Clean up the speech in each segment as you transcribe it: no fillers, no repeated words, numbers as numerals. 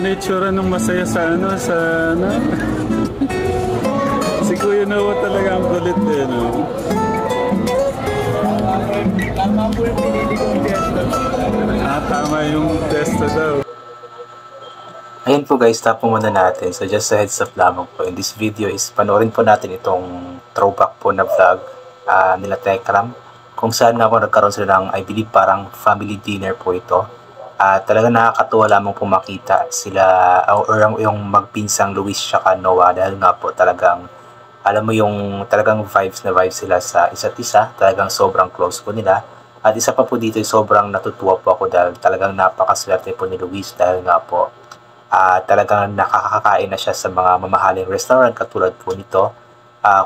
Paano itsura nung masaya sa ano? Si Kuya Noah talaga ang kulit eh, no? Tama po yung pinili kong testa. Tama yung testa daw. Ayan po guys, stop po muna natin. So just a heads up lamang po. In this video is panoorin po natin itong throwback po na vlog nila Tekram. Kung saan nga po nagkaroon sila ng, I believe, parang family dinner po ito. Talaga nakakatuwa lamang po makita sila or yung magpinsang Luis tsaka Noah dahil nga po talagang alam mo yung talagang vibes sila sa isa't isa. Talagang sobrang close po nila. At isa pa po dito, sobrang natutuwa po ako dahil talagang napakaswerte po ni Luis dahil nga po talagang nakakakain na siya sa mga mamahaling restaurant katulad po nito.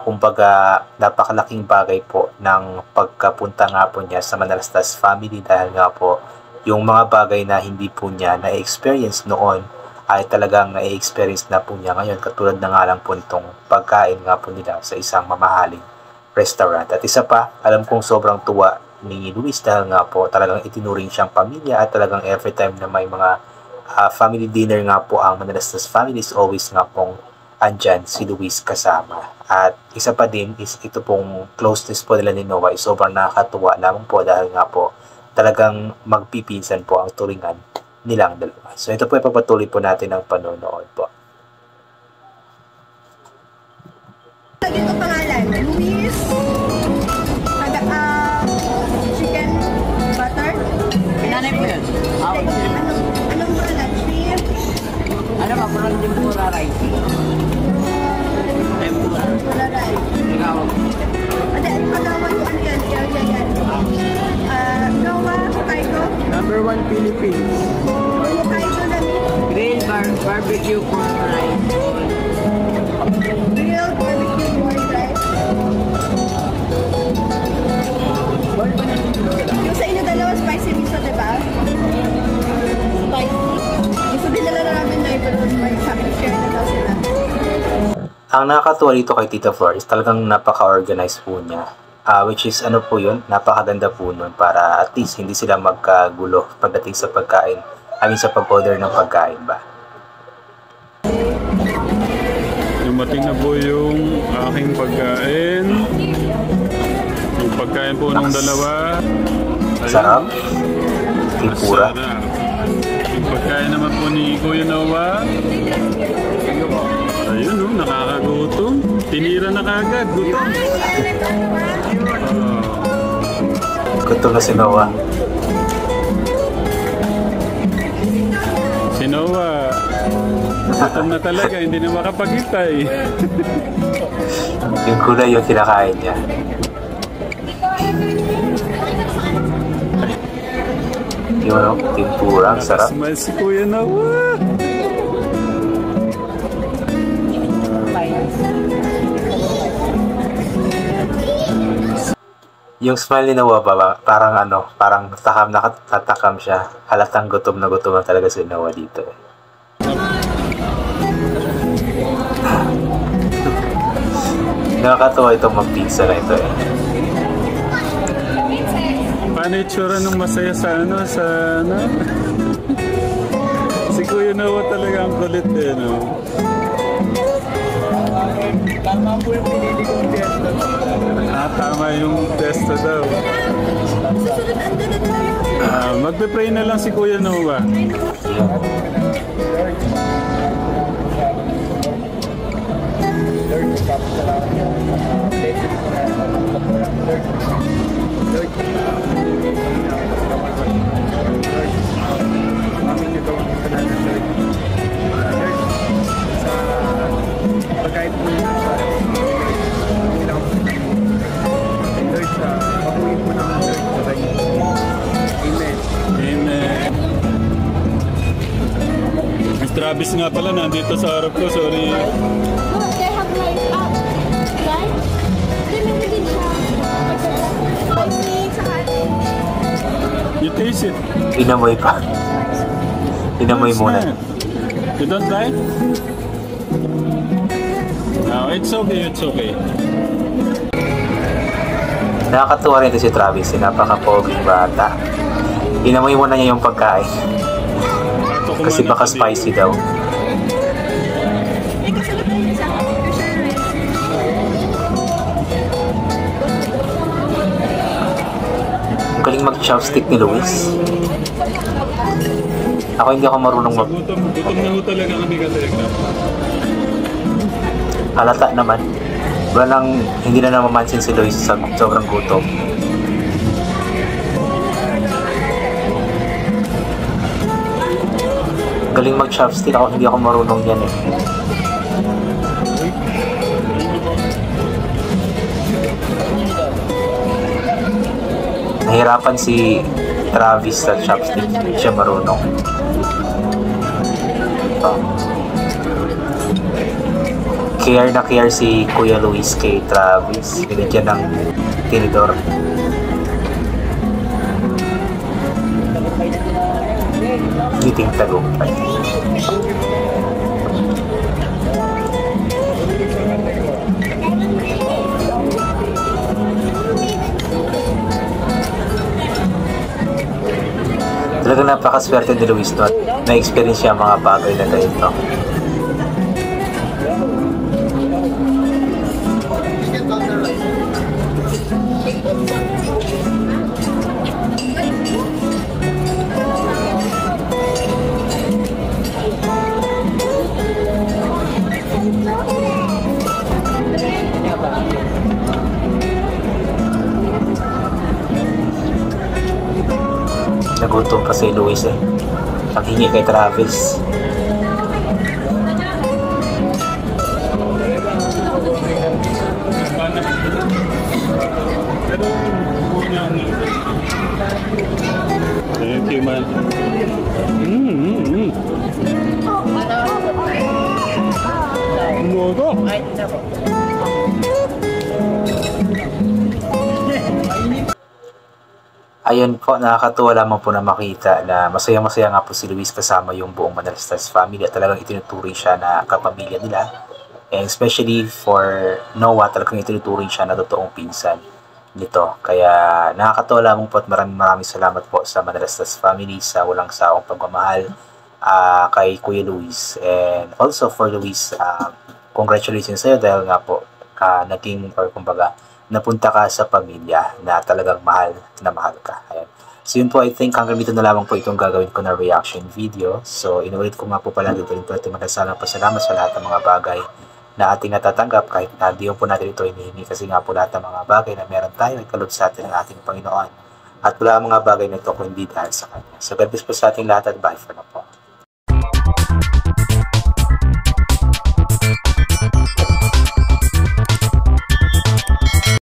Kumbaga napakalaking bagay po ng pagkapunta nga po niya sa Manalastas family dahil nga po yung mga bagay na hindi po niya na-experience noon ay talagang na-experience na po niya ngayon katulad na nga lang po nitong pagkain nga po nila sa isang mamahaling restaurant. At isa pa, alam kong sobrang tuwa ni Luis dahil nga po talagang itinuring siyang pamilya at talagang every time na may mga family dinner nga po ang Manalastas family is always nga pong andyan si Luis kasama. At isa pa din is ito pong closeness po nila ni Noah is sobrang nakakatuwa lamang po dahil nga po talagang magpipinsan po ang turingan nilang dalawa. So ito po ipapatuloy po natin ang panonood po. Lagi ko pangalan, Luis, chicken butter. Nanay po yun. Anong pangalan? Beef? Ano ba? Parang tempura rice. Tempura. Tempura rice. Ikaw. Ano pagawan mo ano yan? Yan. Noah, Hokkaido. Number 1 Philippines. Hokkaido na meat. Grilled barbecue pork rice. Grilled barbecue pork rice. Yung sa inyo dalawa, spicy miso, diba? Spicy. Gusto din nila namin na pero sabi ni share na daw sila. Ang nakakatuwa dito kay Tita Flor is talagang napaka-organized po niya. Which is ano po yun, napakaganda po nun para at least hindi sila magkagulo pagdating sa pagkain. Sa pag-order ng pagkain ba. Dumating na po yung aking pagkain. Yung pagkain po ng dalawa. Sarap. Tempura. Masarap. Yung pagkain naman po ni Kuya Noah. Ayun nakakagutom. Tinira na kagad, gutom. Gutom na si Noah. Si Noah, gutom na talaga, hindi na makapagitay. Yung gulay yung kinakain niya. Yung tempura, ang sarap. Smile si Kuya Noah. Yung smile ni Noah parang parang nakatakam siya. Halatang gutom na talaga si Noah dito eh. Nakakatawa itong mag-pizza na ito eh. Paano itsura nung masaya sa Si Kuya Noah talaga ang kulit eh, no? Tama po yung pinili kong testa. Tama yung testa daw. Magpe-pray na lang si Kuya Noah. Pagkain po yun sa Lord, pabuhin po naman Lord sa kanyang. Amen. Amen. Miss Travis nga pala nandito sa harap ko, sorry. They have like right? Hindi siya. You taste it. Inamoy pa. Inamoy muna. You don't like? No, it's okay. Nakakatuwa rin ito si Travis. Napaka-pogi bata. Inamoy muna niya yung pagkain. Patok Kasi baka spicy daw. Eh, kasagot na yun sa Fisher. Ang galing mag-chopstick ni Luis. Ako hindi ako marunong mag... Gutom na ho talaga kami ka-Telegram. Halata naman. Hindi na namamansin si Luis sa sobrang gutom. Galing mag-chopstick. Hindi ako marunong yan eh. Nahirapan si Travis sa chopstick. Hindi siya marunong. Care si Kuya Luis kay Travis. Binigyan ng tinidor. Ngiting tagumpay. Talaga napakaswerte ni Luis doon. Na-experience siya ang mga bagay na ganito. Nagutom pa si Luis eh. Paghingi kay Travis. Thank you, man. Ayun po, nakakatuwa lamang po na makita na masaya-masaya nga po si Luis kasama yung buong Manalastas family at talagang itinuturing siya na kapamilya nila. And especially for Noah, talagang itinuturing siya na totoong pinsan nito. Kaya nakakatuwa lamang po at maraming salamat po sa Manalastas family sa walang saong pagmamahal kay Kuya Luis. And also for Luis, congratulations sa'yo dahil nga po naging, or kumbaga, napunta ka sa pamilya na talagang mahal na mahal ka. Ayan. So yun po, I think hanggang dito na lamang po itong gagawin ko na reaction video. So inulit ko nga po pala dito rin po natin magkasalang pasalamat sa lahat ng mga bagay na ating natatanggap kahit na di po natin ito hinihingi kasi nga po lahat ng mga bagay na meron tayo ay kaloob sa atin ng ating Panginoon. At wala ang mga bagay na ito kung hindi dahil sa Kanya. So God bless po sa ating lahat at bye for now po.